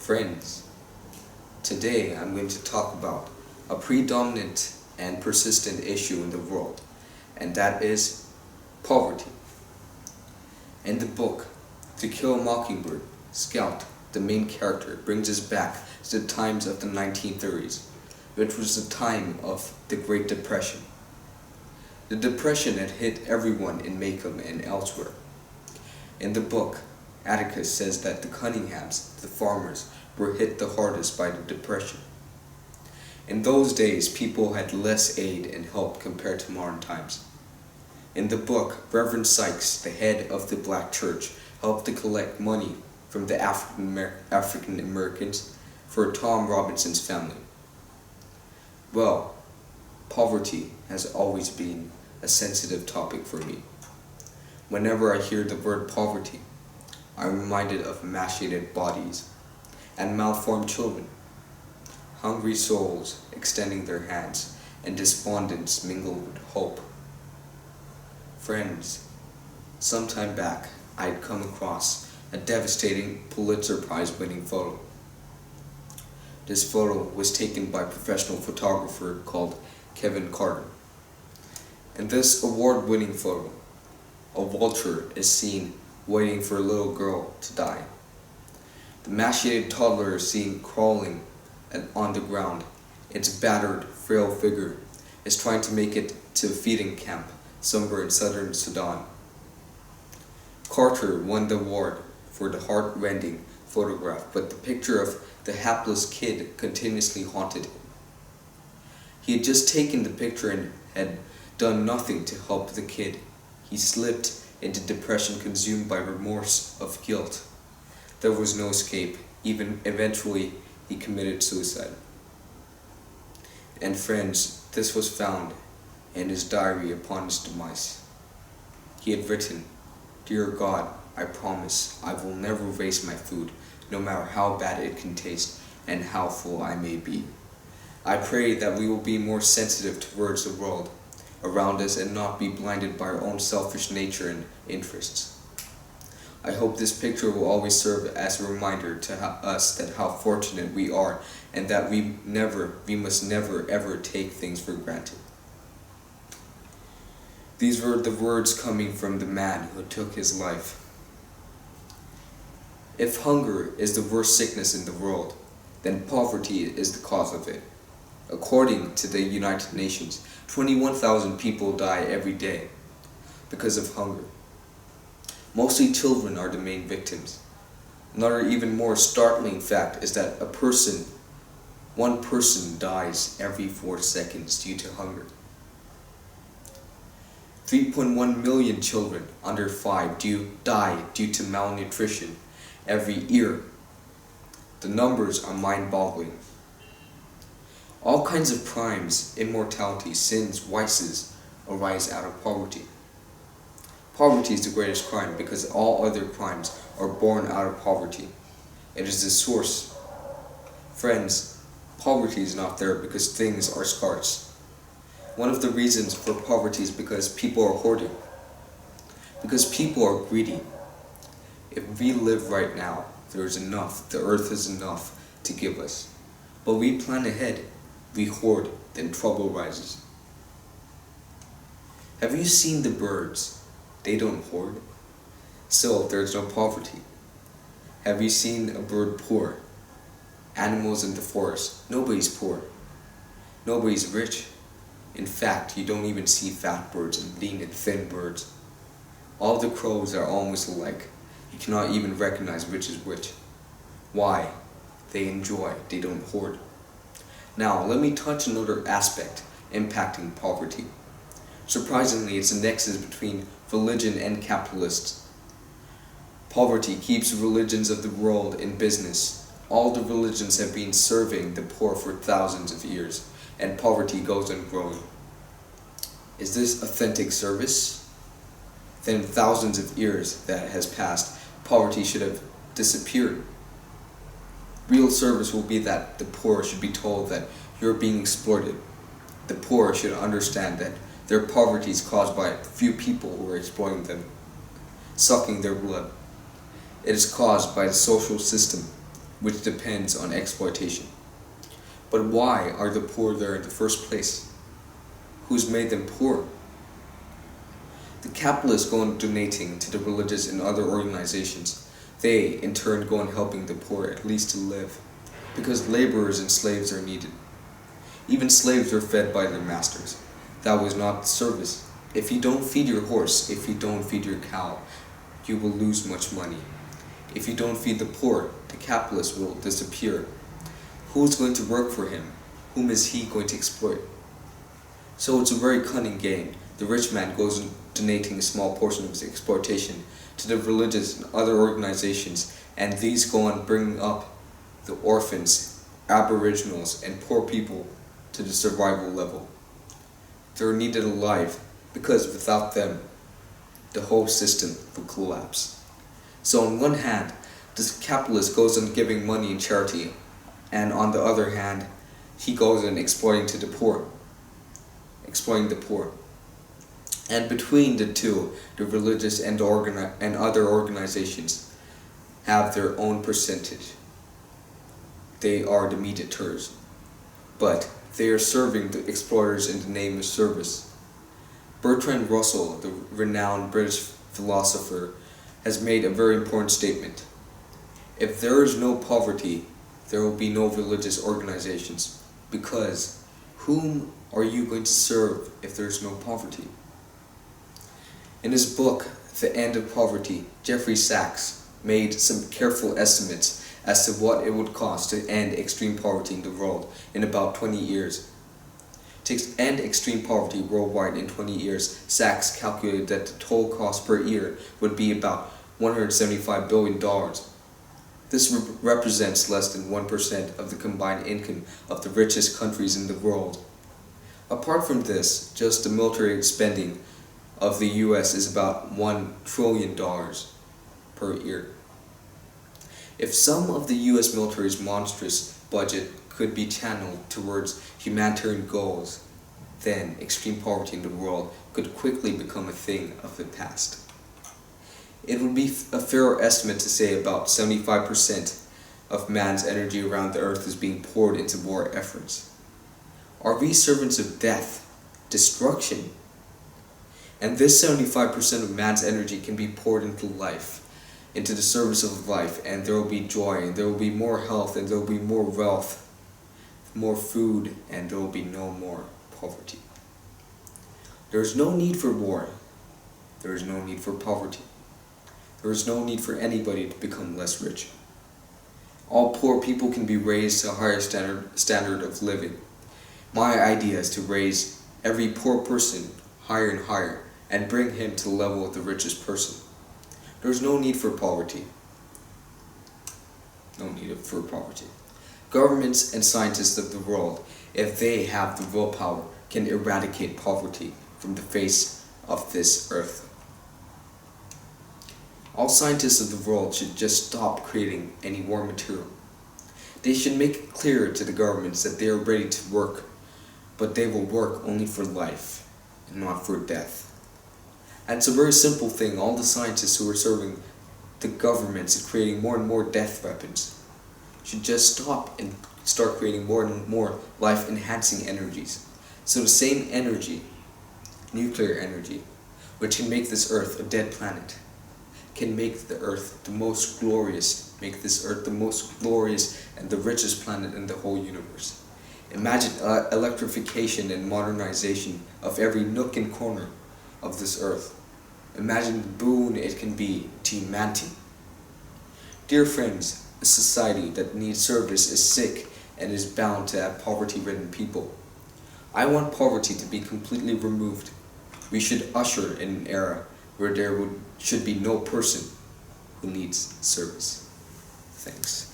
Friends, today I'm going to talk about a predominant and persistent issue in the world, and that is poverty. In the book, To Kill a Mockingbird, Scout, the main character, brings us back to the times of the 1930s, which was the time of the Great Depression. The Depression had hit everyone in Macomb and elsewhere. In the book, Atticus says that the Cunninghams, the farmers, were hit the hardest by the Depression. In those days, people had less aid and help compared to modern times. In the book, Reverend Sykes, the head of the Black Church, helped to collect money from the African Americans for Tom Robinson's family. Well, poverty has always been a sensitive topic for me. Whenever I hear the word poverty, I'm reminded of emaciated bodies and malformed children, hungry souls extending their hands, and despondence mingled with hope. Friends, some time back, I'd come across a devastating Pulitzer Prize-winning photo. This photo was taken by a professional photographer called Kevin Carter. In this award-winning photo, a vulture is seen waiting for a little girl to die. The emaciated toddler is seen crawling on the ground. Its battered, frail figure is trying to make it to a feeding camp somewhere in southern Sudan. Carter won the award for the heart-rending photograph, but the picture of the hapless kid continuously haunted him. He had just taken the picture and had done nothing to help the kid. He slipped into depression, consumed by remorse of guilt. There was no escape. Even eventually, he committed suicide. And friends, this was found in his diary upon his demise. He had written, "Dear God, I promise I will never waste my food, no matter how bad it can taste and how full I may be. I pray that we will be more sensitive towards the world around us and not be blinded by our own selfish nature and interests." I hope this picture will always serve as a reminder to us that how fortunate we are and that we must never ever take things for granted. These were the words coming from the man who took his life. If hunger is the worst sickness in the world, then poverty is the cause of it. According to the United Nations, 21,000 people die every day because of hunger. Mostly children are the main victims. Another even more startling fact is that one person dies every 4 seconds due to hunger. 3.1 million children under 5 die due to malnutrition every year. The numbers are mind-boggling. All kinds of crimes, immorality, sins, vices arise out of poverty. Poverty is the greatest crime because all other crimes are born out of poverty. It is the source. Friends, poverty is not there because things are scarce. One of the reasons for poverty is because people are hoarding. Because people are greedy. If we live right now, there is enough, the earth is enough to give us. But we plan ahead, we hoard, then trouble rises. Have you seen the birds? They don't hoard. So there's no poverty. Have you seen a bird poor? Animals in the forest, nobody's poor. Nobody's rich. In fact, you don't even see fat birds and lean and thin birds. All the crows are almost alike. You cannot even recognize which is which. Why? They enjoy, they don't hoard. Now, let me touch another aspect impacting poverty. Surprisingly, it's a nexus between religion and capitalists. Poverty keeps religions of the world in business. All the religions have been serving the poor for thousands of years, and poverty goes on growing. Is this authentic service? Then thousands of years that has passed, poverty should have disappeared. Real service will be that the poor should be told that you're being exploited. The poor should understand that their poverty is caused by a few people who are exploiting them, sucking their blood. It is caused by the social system which depends on exploitation. But why are the poor there in the first place? Who's made them poor? The capitalists go on donating to the religious and other organizations. They, in turn, go on helping the poor at least to live, because laborers and slaves are needed. Even slaves are fed by their masters. That was not service. If you don't feed your horse, if you don't feed your cow, you will lose much money. If you don't feed the poor, the capitalist will disappear. Who is going to work for him? Whom is he going to exploit? So it's a very cunning game. The rich man goes on donating a small portion of his exploitation to the religious and other organizations, and these go on bringing up the orphans, aboriginals, and poor people to the survival level. They're needed alive, because without them, the whole system will collapse. So on one hand, this capitalist goes on giving money in charity, and on the other hand, he goes on exploiting the poor. And between the two, the religious and other organizations have their own percentage. They are the mediators, but they are serving the exploiters in the name of service. Bertrand Russell, the renowned British philosopher, has made a very important statement. If there is no poverty, there will be no religious organizations, because whom are you going to serve if there is no poverty? In his book, The End of Poverty, Jeffrey Sachs made some careful estimates as to what it would cost to end extreme poverty in the world in about 20 years. To end extreme poverty worldwide in 20 years, Sachs calculated that the total cost per year would be about $175 billion. This represents less than 1% of the combined income of the richest countries in the world. Apart from this, just the military spending of the US is about $1 trillion per year. If some of the US military's monstrous budget could be channeled towards humanitarian goals, then extreme poverty in the world could quickly become a thing of the past. It would be a fair estimate to say about 75% of man's energy around the earth is being poured into war efforts. Are we servants of death, destruction? And this 75% of man's energy can be poured into life, into the service of life, and there will be joy, and there will be more health, and there will be more wealth, more food, and there will be no more poverty. There is no need for war. There is no need for poverty. There is no need for anybody to become less rich. All poor people can be raised to a higher standard of living. My idea is to raise every poor person higher and higher and bring him to the level of the richest person. There is no need for poverty. No need for poverty. Governments and scientists of the world, if they have the willpower, can eradicate poverty from the face of this earth. All scientists of the world should just stop creating any war material. They should make it clear to the governments that they are ready to work, but they will work only for life and not for death. And it's a very simple thing. All the scientists who are serving the governments and creating more and more death weapons should just stop and start creating more and more life-enhancing energies. So the same energy, nuclear energy, which can make this earth a dead planet, can make the earth the most glorious, make this earth the most glorious and the richest planet in the whole universe. Imagine electrification and modernization of every nook and corner of this earth. Imagine the boon it can be to humanity. Dear friends, a society that needs service is sick and is bound to have poverty-ridden people. I want poverty to be completely removed. We should usher in an era where there should be no person who needs service. Thanks.